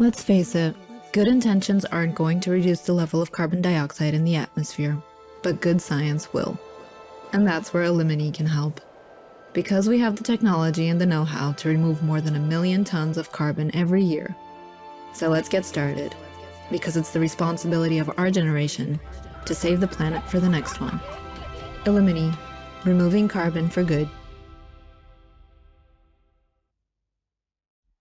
Let's face it, good intentions aren't going to reduce the level of carbon dioxide in the atmosphere, but good science will. And that's where Elimini can help. Because we have the technology and the know-how to remove more than 1 million tons of carbon every year. So let's get started, because it's the responsibility of our generation to save the planet for the next one. Elimini, removing carbon for good.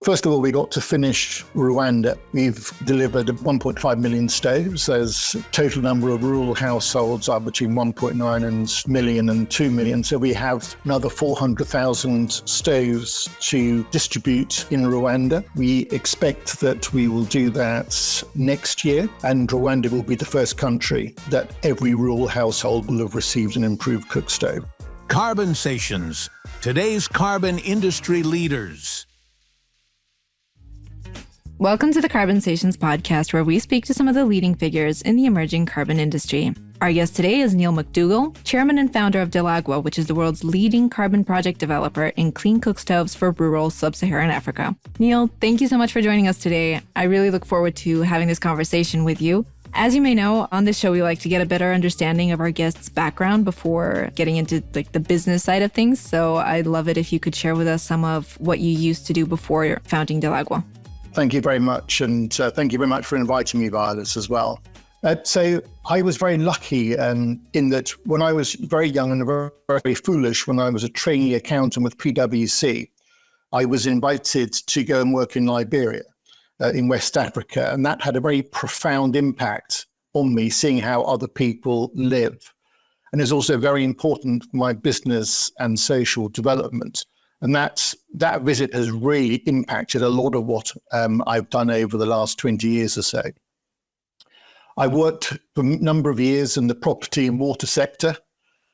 First of all, we got to finish Rwanda. We've delivered 1.5 million stoves. There's total number of rural households are between 1.9 million and 2 million. So we have another 400,000 stoves to distribute in Rwanda. We expect that we will do that next year, and Rwanda will be the first country that every rural household will have received an improved Cookstove. Carbonsations, today's carbon industry leaders. Welcome to the Carbonsations podcast, where we speak to some of the leading figures in the emerging carbon industry. Our guest today is Neil McDougall, chairman and founder of DelAgua, which is the world's leading carbon project developer in clean cookstoves for rural sub-Saharan Africa. Neil, thank you so much for joining us today. I really look forward to having this conversation with you. As you may know, on this show, we like to get a better understanding of our guest's background before getting into the business side of things. So I'd love it if you could share with us some of what you used to do before founding DelAgua. Thank you very much, and thank you very much for inviting me, Violet, as well. So I was very lucky in that when I was very young and very, very foolish, when I was a trainee accountant with PwC, I was invited to go and work in Liberia, in West Africa, and that had a very profound impact on me, seeing how other people live. And it's also very important for my business and social development. And that visit has really impacted a lot of what I've done over the last 20 years or so. I worked for a number of years in the property and water sector.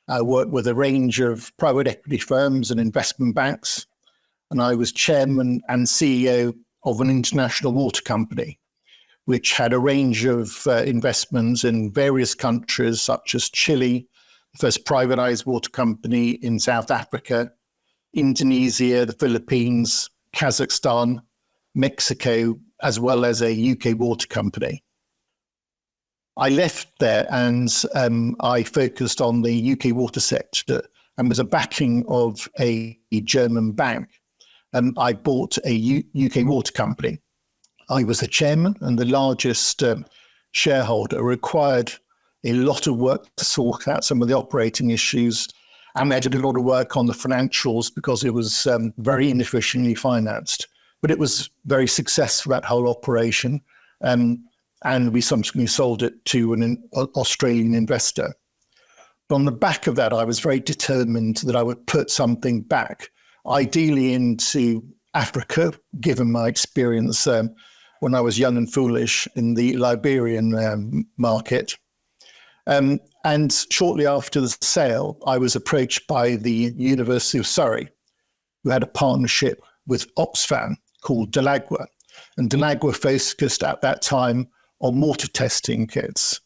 I worked with a range of private equity firms and investment banks. And I was chairman and CEO of an international water company, which had a range of investments in various countries, such as Chile, the first privatized water company in South Africa, Indonesia, the Philippines, Kazakhstan, Mexico, as well as a UK water company. I left there and I focused on the UK water sector, and with the backing of a German bank, I bought a UK water company. I was the chairman and the largest shareholder. It required a lot of work to sort out some of the operating issues. And we did a lot of work on the financials because it was very inefficiently financed. But it was very successful, that whole operation. And we subsequently sold it to an Australian investor. But on the back of that, I was very determined that I would put something back, ideally into Africa, given my experience when I was young and foolish in the Liberian market. And shortly after the sale, I was approached by the University of Surrey, who had a partnership with Oxfam called DelAgua. And DelAgua focused at that time on water testing kits.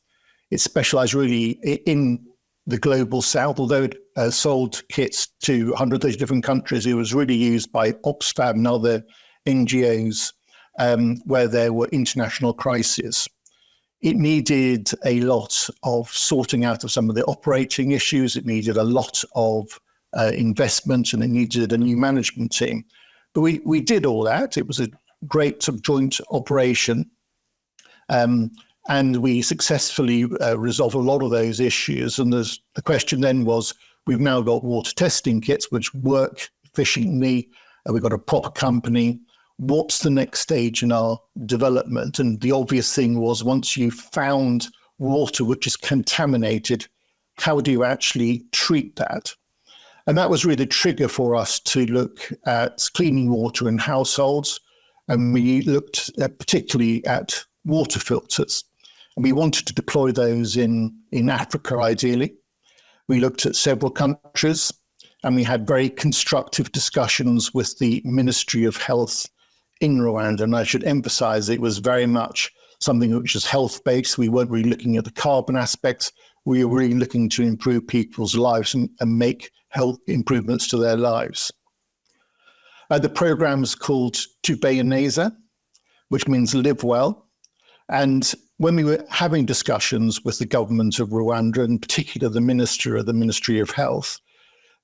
It specialized really in the global south. Although it sold kits to 130 different countries, it was really used by Oxfam and other NGOs where there were international crises. It needed a lot of sorting out of some of the operating issues. It needed a lot of investment, and it needed a new management team. But we did all that. It was a great joint operation. And we successfully resolved a lot of those issues. And the question then was, we've now got water testing kits which work efficiently. We've got a proper company. What's the next stage in our development? And the obvious thing was, once you found water which is contaminated, how do you actually treat that? And that was really the trigger for us to look at cleaning water in households. And we looked particularly at water filters. And we wanted to deploy those in Africa, ideally. We looked at several countries, and we had very constructive discussions with the Ministry of Health in Rwanda. And I should emphasize it was very much something which is health-based. We weren't really looking at the carbon aspects. We were really looking to improve people's lives and make health improvements to their lives. The program's called Tubeyaneza, which means live well. And when we were having discussions with the government of Rwanda, in particular the minister of the Ministry of Health,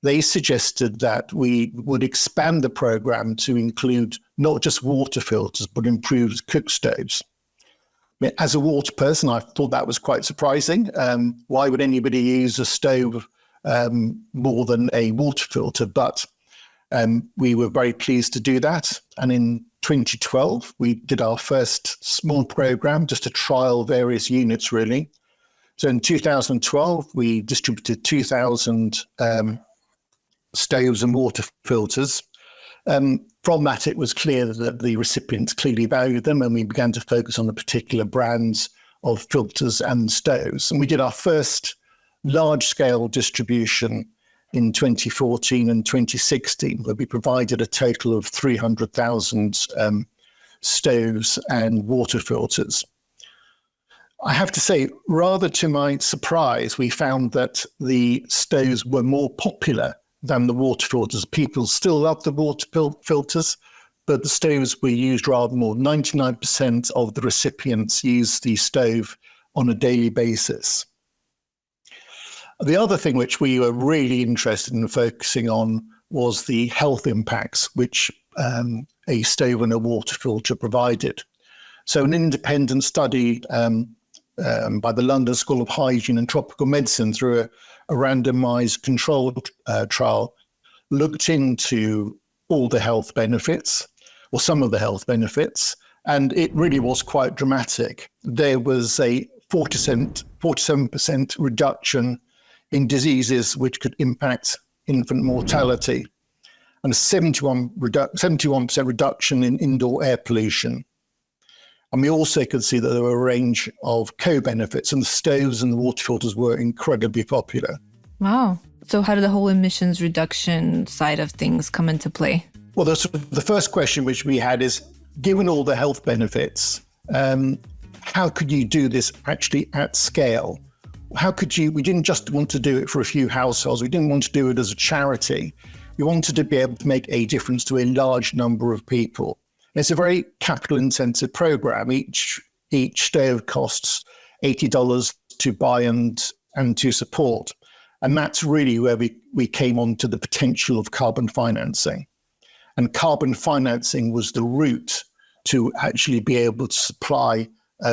they suggested that we would expand the program to include not just water filters, but improved cookstoves. I mean, as a water person, I thought that was quite surprising. Why would anybody use a stove more than a water filter? But we were very pleased to do that. And in 2012, we did our first small program just to trial various units, really. So in 2012, we distributed 2,000 stoves and water filters. From that, it was clear that the recipients clearly valued them, and we began to focus on the particular brands of filters and stoves. And we did our first large-scale distribution in 2014 and 2016, where we provided a total of 300,000 stoves and water filters. I have to say, rather to my surprise, we found that the stoves were more popular than the water filters. People still love the water filters, but the stoves were used rather more. 99% of the recipients used the stove on a daily basis. The other thing which we were really interested in focusing on was the health impacts which a stove and a water filter provided. So an independent study by the London School of Hygiene and Tropical Medicine through a randomized controlled trial looked into all the health benefits, or some of the health benefits, and it really was quite dramatic. There was a 47% reduction in diseases which could impact infant mortality, and a 71% reduction in indoor air pollution. And we also could see that there were a range of co-benefits, and the stoves and the water filters were incredibly popular. Wow. So how did the whole emissions reduction side of things come into play? Well, the first question which we had is, given all the health benefits, how could you do this actually at scale? We didn't just want to do it for a few households. We didn't want to do it as a charity. We wanted to be able to make a difference to a large number of people. It's a very capital-intensive program. Each stove costs $80 to buy and to support. And that's really where we came on to the potential of carbon financing. And carbon financing was the route to actually be able to supply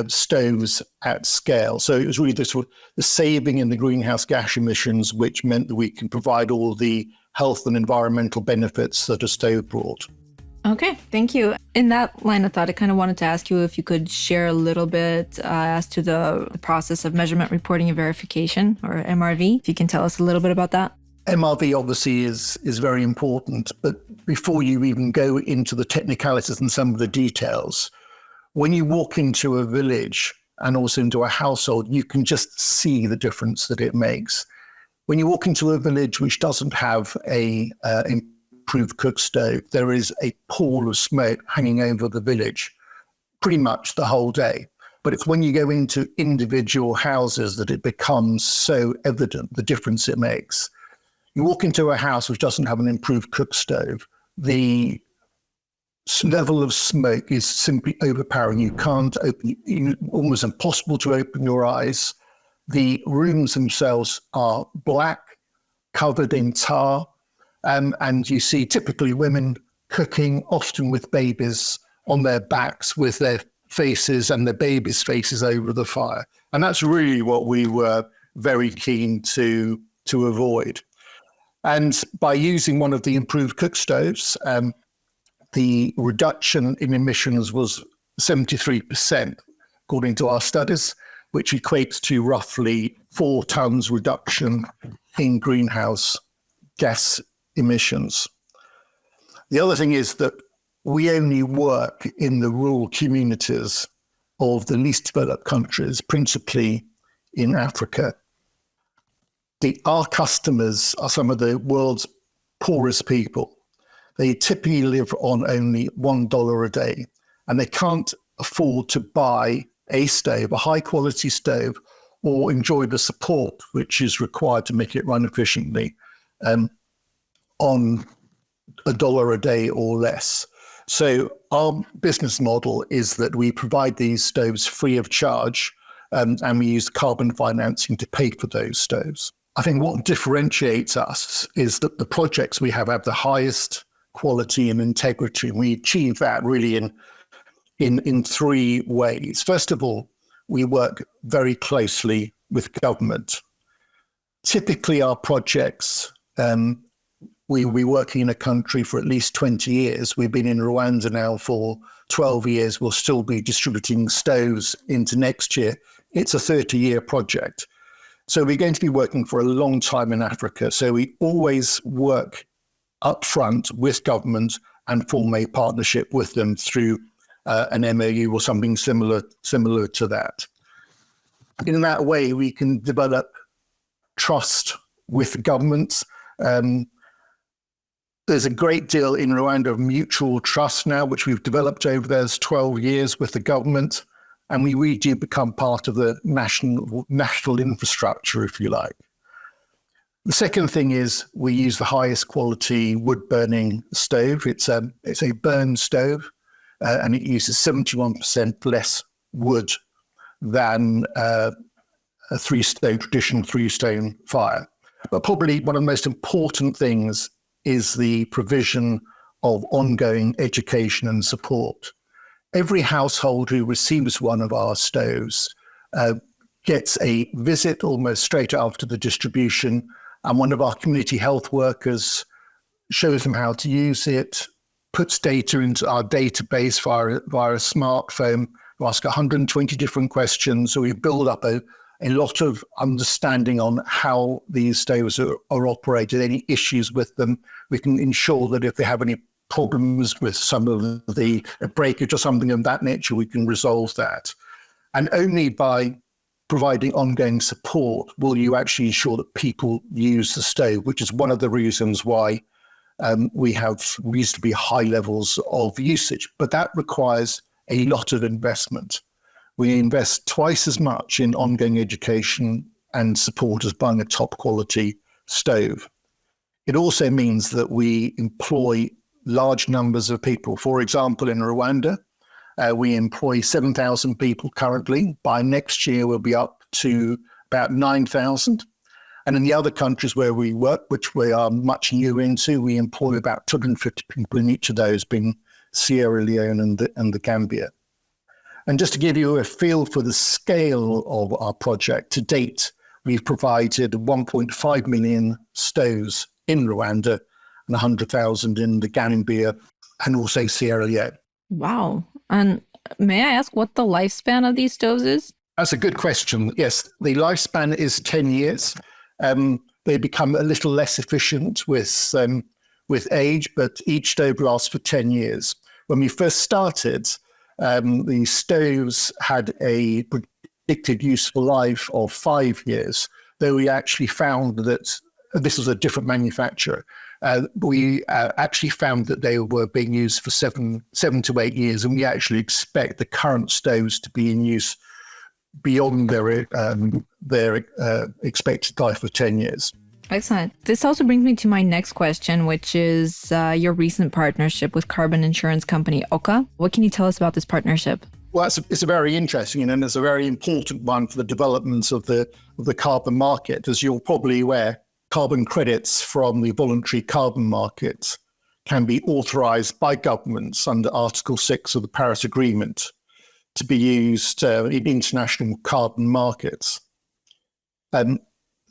stoves at scale. So it was really the saving in the greenhouse gas emissions, which meant that we can provide all the health and environmental benefits that a stove brought. Okay, thank you. In that line of thought, I kind of wanted to ask you if you could share a little bit as to the process of measurement, reporting, and verification, or MRV. If you can tell us a little bit about that. MRV obviously is very important, but before you even go into the technicalities and some of the details, when you walk into a village and also into a household, you can just see the difference that it makes. When you walk into a village which doesn't have a improved cook stove, there is a pall of smoke hanging over the village pretty much the whole day. But it's when you go into individual houses that it becomes so evident the difference it makes. You walk into a house which doesn't have an improved cook stove, the level of smoke is simply overpowering. You can't open, almost impossible to open your eyes. The rooms themselves are black, covered in tar, and you see typically women cooking, often with babies on their backs, with their faces and their babies' faces over the fire. And that's really what we were very keen to avoid. And by using one of the improved cook stoves, the reduction in emissions was 73%, according to our studies, which equates to roughly 4 tons reduction in greenhouse gas emissions. The other thing is that we only work in the rural communities of the least developed countries, principally in Africa. Our customers are some of the world's poorest people. They typically live on only $1 a day, and they can't afford to buy a stove, a high-quality stove, or enjoy the support which is required to make it run efficiently on $1 a day or less. So our business model is that we provide these stoves free of charge, and we use carbon financing to pay for those stoves. I think what differentiates us is that the projects we have the highest quality and integrity, and we achieve that really in three ways. First of all, we work very closely with government. Typically, our projects, we'll be working in a country for at least 20 years. We've been in Rwanda now for 12 years. We'll still be distributing stoves into next year. It's a 30-year project. So we're going to be working for a long time in Africa. So we always work up front with government and form a partnership with them through an MOU or something similar to that. In that way, we can develop trust with governments. There's a great deal in Rwanda of mutual trust now, which we've developed over those 12 years with the government. And we really do become part of the national infrastructure, if you like. The second thing is we use the highest quality wood-burning stove. It's a burn stove, and it uses 71% less wood than a traditional three-stone fire. But probably one of the most important things is the provision of ongoing education and support. Every household who receives one of our stoves gets a visit almost straight after the distribution, and one of our community health workers shows them how to use it, puts data into our database via a smartphone. We ask 120 different questions, so we build up a lot of understanding on how these stoves are operated, any issues with them. We can ensure that if they have any problems with some of the breakage or something of that nature, we can resolve that. And only by providing ongoing support will you actually ensure that people use the stove, which is one of the reasons why we have reasonably high levels of usage. But that requires a lot of investment. We invest twice as much in ongoing education and support as buying a top quality stove. It also means that we employ large numbers of people. For example, in Rwanda, we employ 7,000 people currently. By next year, we'll be up to about 9,000. And in the other countries where we work, which we are much new into, we employ about 250 people in each of those, being Sierra Leone and the Gambia. And just to give you a feel for the scale of our project, to date, we've provided 1.5 million stoves in Rwanda and 100,000 in the Gambia and also Sierra Leone. Wow. And may I ask what the lifespan of these stoves is? That's a good question. Yes, the lifespan is 10 years. They become a little less efficient with age, but each stove lasts for 10 years. When we first started, the stoves had a predicted useful life of 5 years, though we actually found that this was a different manufacturer. We actually found that they were being used for 7 to 8 years, and we actually expect the current stoves to be in use beyond their expected life of 10 years. Excellent. This also brings me to my next question, which is your recent partnership with carbon insurance company Oka. What can you tell us about this partnership? Well, it's a very interesting and it's a very important one for the development of the carbon market. As you're probably aware, carbon credits from the voluntary carbon market can be authorized by governments under Article 6 of the Paris Agreement to be used in international carbon markets.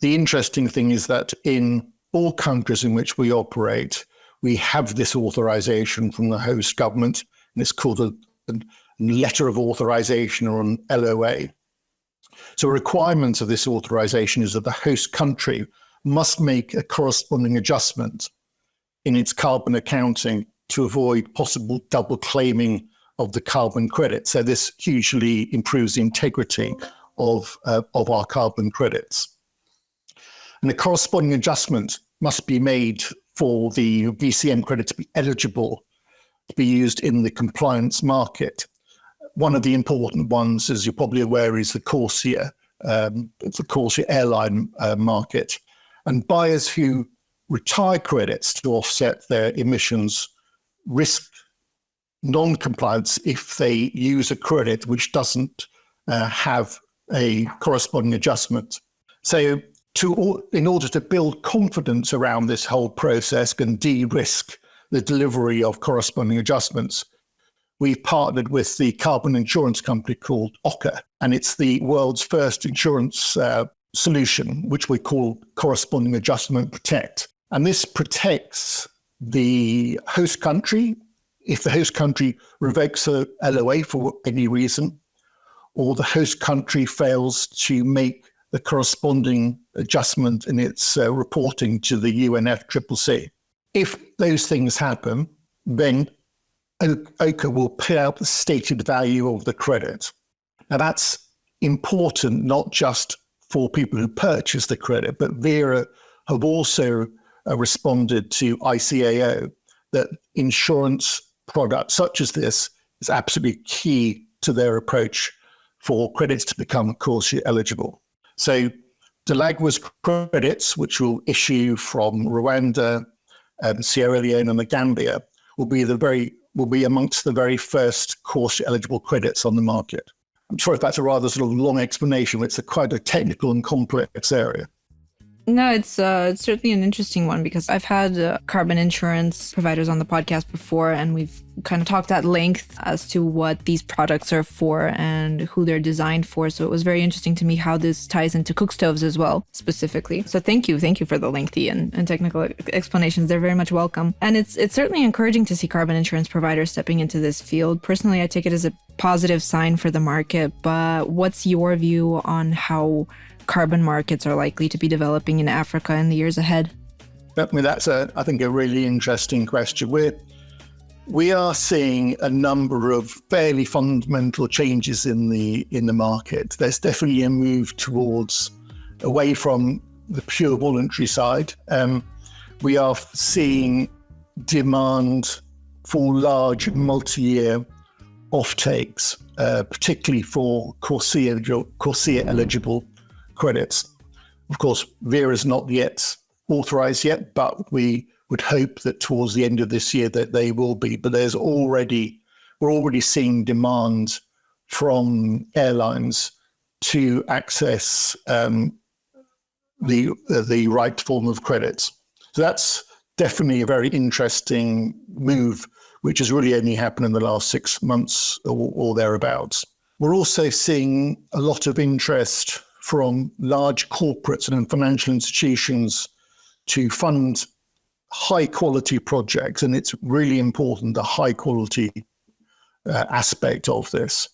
The interesting thing is that in all countries in which we operate, we have this authorization from the host government, and it's called a letter of authorization or an LOA. So a requirement of this authorization is that the host country must make a corresponding adjustment in its carbon accounting to avoid possible double claiming of the carbon credit. So this hugely improves the integrity of our carbon credits. And the corresponding adjustment must be made for the VCM credit to be eligible to be used in the compliance market. One of the important ones, as you're probably aware, is the Corsia. It's the Corsia airline market. And buyers who retire credits to offset their emissions risk non-compliance if they use a credit which doesn't have a corresponding adjustment. So in order to build confidence around this whole process and de-risk the delivery of corresponding adjustments, we've partnered with the carbon insurance company called OCA, and it's the world's first insurance solution, which we call Corresponding Adjustment Protect. And this protects the host country if the host country revokes a LOA for any reason, or the host country fails to make the corresponding adjustment in its reporting to the UNFCCC. If those things happen, then OCA will pay out the stated value of the credit. Now that's important not just for people who purchase the credit, but Vera have also responded to ICAO that insurance products such as this is absolutely key to their approach for credits to become CORSIA eligible. So DelAgua's credits, which will issue from Rwanda, Sierra Leone and the Gambia, will be amongst the very first CORSIA eligible credits on the market. I'm sorry if that's a rather sort of long explanation, but it's quite a technical and complex area. No, it's certainly an interesting one because I've had carbon insurance providers on the podcast before, and we've kind of talked at length as to what these products are for and who they're designed for. So it was very interesting to me how this ties into Cookstoves as well, specifically. So thank you for the lengthy and technical explanations. They're very much welcome. And it's certainly encouraging to see carbon insurance providers stepping into this field. Personally, I take it as a positive sign for the market, but what's your view on how carbon markets are likely to be developing in Africa in the years ahead? I mean, that's I think a really interesting question. We are seeing a number of fairly fundamental changes in the market. There's definitely a move away from the pure voluntary side. We are seeing demand for large multi-year offtakes, particularly for CORSIA eligible credits. Of course, Vera is not yet authorized yet, but we would hope that towards the end of this year that they will be. But we're already seeing demand from airlines to access the right form of credits. So that's definitely a very interesting move, which has really only happened in the last 6 months or thereabouts. We're also seeing a lot of interest from large corporates and financial institutions to fund high quality projects. And it's really important, the high quality aspect of this,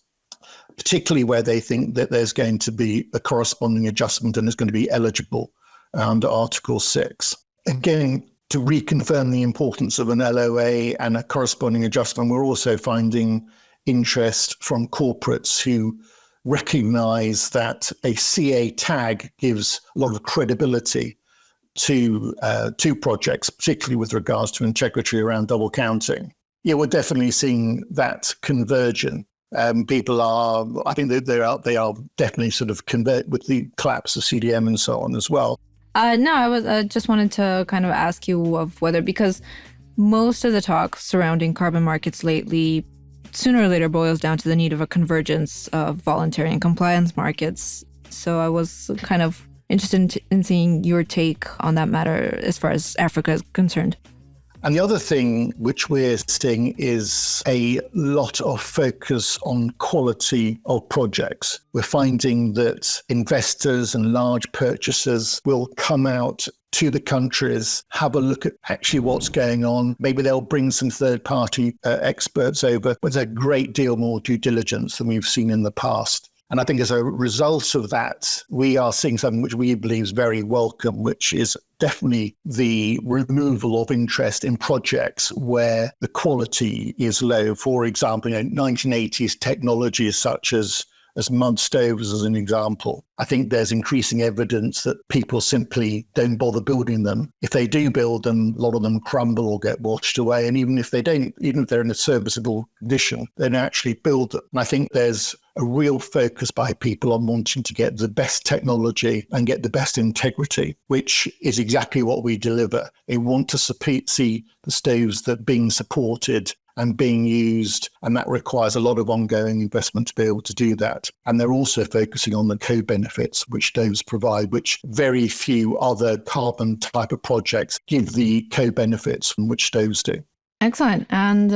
particularly where they think that there's going to be a corresponding adjustment and is going to be eligible under Article 6. Again, to reconfirm the importance of an LOA and a corresponding adjustment, we're also finding interest from corporates who recognize that a CA tag gives a lot of credibility to projects, particularly with regards to integrity around double counting. Yeah, we're definitely seeing that conversion. People are, I think they are definitely sort of convert with the collapse of CDM and so on as well. No, I just wanted to kind of ask you of whether, because most of the talk surrounding carbon markets lately sooner or later boils down to the need of a convergence of voluntary and compliance markets. So I was kind of interested in seeing your take on that matter as far as Africa is concerned. And the other thing which we're seeing is a lot of focus on quality of projects. We're finding that investors and large purchasers will come out to the countries, have a look at actually what's going on. Maybe they'll bring some third-party experts over, but there's a great deal more due diligence than we've seen in the past. And I think as a result of that, we are seeing something which we believe is very welcome, which is definitely the removal of interest in projects where the quality is low. For example, 1980s technologies such as mud stoves, as an example. I think there's increasing evidence that people simply don't bother building them. If they do build them, a lot of them crumble or get washed away. And even if they're in a serviceable condition, they don't actually build them. And I think there's a real focus by people on wanting to get the best technology and get the best integrity, which is exactly what we deliver. They want to see the stoves that are being supported and being used, and that requires a lot of ongoing investment to be able to do that. And they're also focusing on the co-benefits which stoves provide, which very few other carbon type of projects give the co-benefits which stoves do. Excellent. And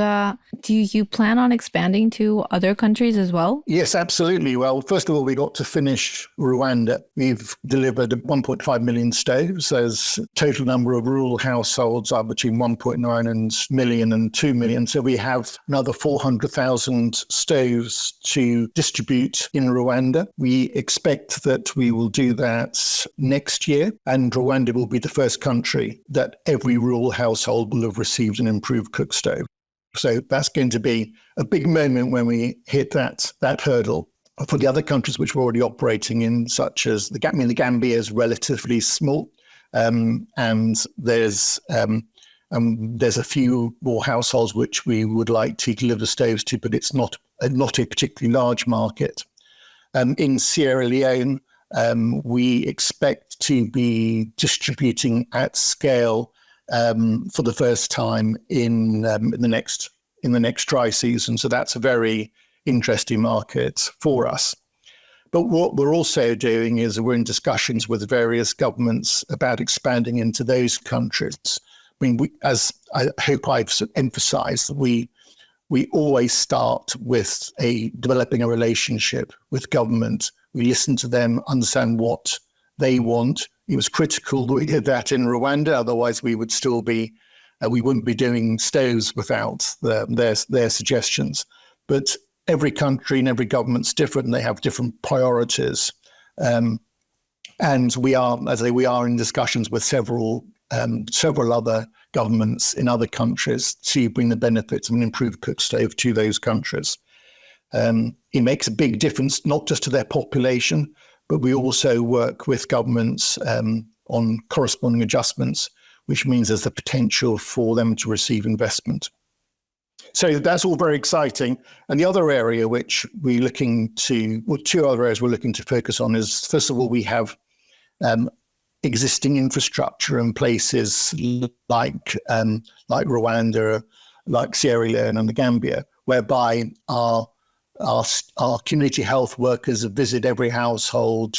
do you plan on expanding to other countries as well? Yes, absolutely. Well, first of all, we got to finish Rwanda. We've delivered 1.5 million stoves. There's total number of rural households are between 1.9 million and 2 million. So we have another 400,000 stoves to distribute in Rwanda. We expect that we will do that next year, and Rwanda will be the first country that every rural household will have received an improved Cookstove. So that's going to be a big moment when we hit that hurdle. For the other countries which we're already operating in, such as the Gambia is relatively small, and there's a few more households which we would like to deliver stoves to, but it's not a particularly large market. In Sierra Leone, we expect to be distributing at scale for the first time in the next dry season. So that's a very interesting market for us. But what we're also doing is we're in discussions with various governments about expanding into those countries. I mean, as I hope I've emphasized, we always start with developing a relationship with government. We listen to them, understand what they want. It was critical that we did that in Rwanda. Otherwise, we wouldn't be doing stoves without their suggestions. But every country and every government's different, and they have different priorities. And we are in discussions with several other governments in other countries to bring the benefits of an improved Cookstove to those countries. It makes a big difference, not just to their population, but we also work with governments on corresponding adjustments, which means there's the potential for them to receive investment. So that's all very exciting. And the other area which two other areas we're looking to focus on is, first of all, we have existing infrastructure in places like Rwanda, like Sierra Leone and the Gambia, whereby our community health workers visit every household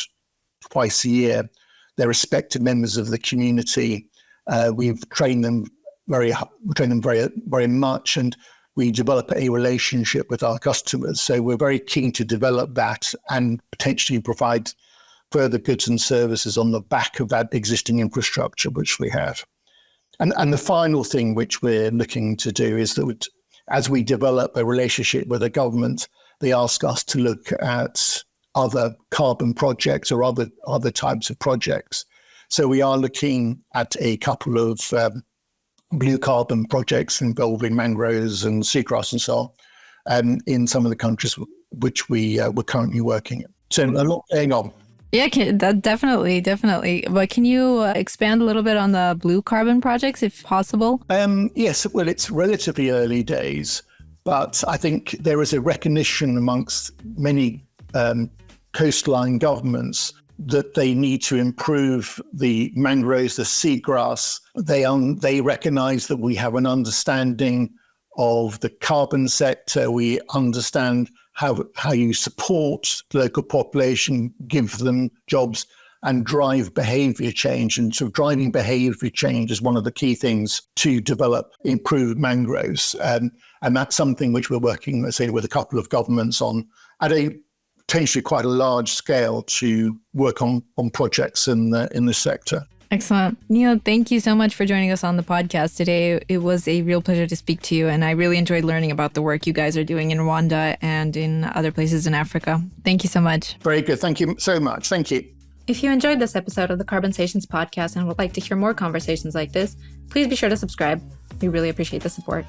twice a year. They're respected members of the community. We've trained them very much, and we develop a relationship with our customers. So we're very keen to develop that and potentially provide further goods and services on the back of that existing infrastructure which we have. And the final thing which we're looking to do is that as we develop a relationship with a government, they ask us to look at other carbon projects or other types of projects. So we are looking at a couple of blue carbon projects involving mangroves and seagrass and so on in some of the countries which we're currently working in. So a lot going on. Yeah, definitely. But can you expand a little bit on the blue carbon projects, if possible? Yes, well, it's relatively early days, but I think there is a recognition amongst many coastline governments that they need to improve the mangroves, the seagrass. They recognize that we have an understanding of the carbon sector. We understand how you support the local population, give them jobs, and drive behavior change. And so driving behavior change is one of the key things to develop improved mangroves. And that's something which we're working, let's say, with a couple of governments on at a potentially quite a large scale to work on projects in this sector. Excellent. Neil, thank you so much for joining us on the podcast today. It was a real pleasure to speak to you, and I really enjoyed learning about the work you guys are doing in Rwanda and in other places in Africa. Thank you so much. Very good. Thank you so much. Thank you. If you enjoyed this episode of the Carbonsations podcast and would like to hear more conversations like this, please be sure to subscribe. We really appreciate the support.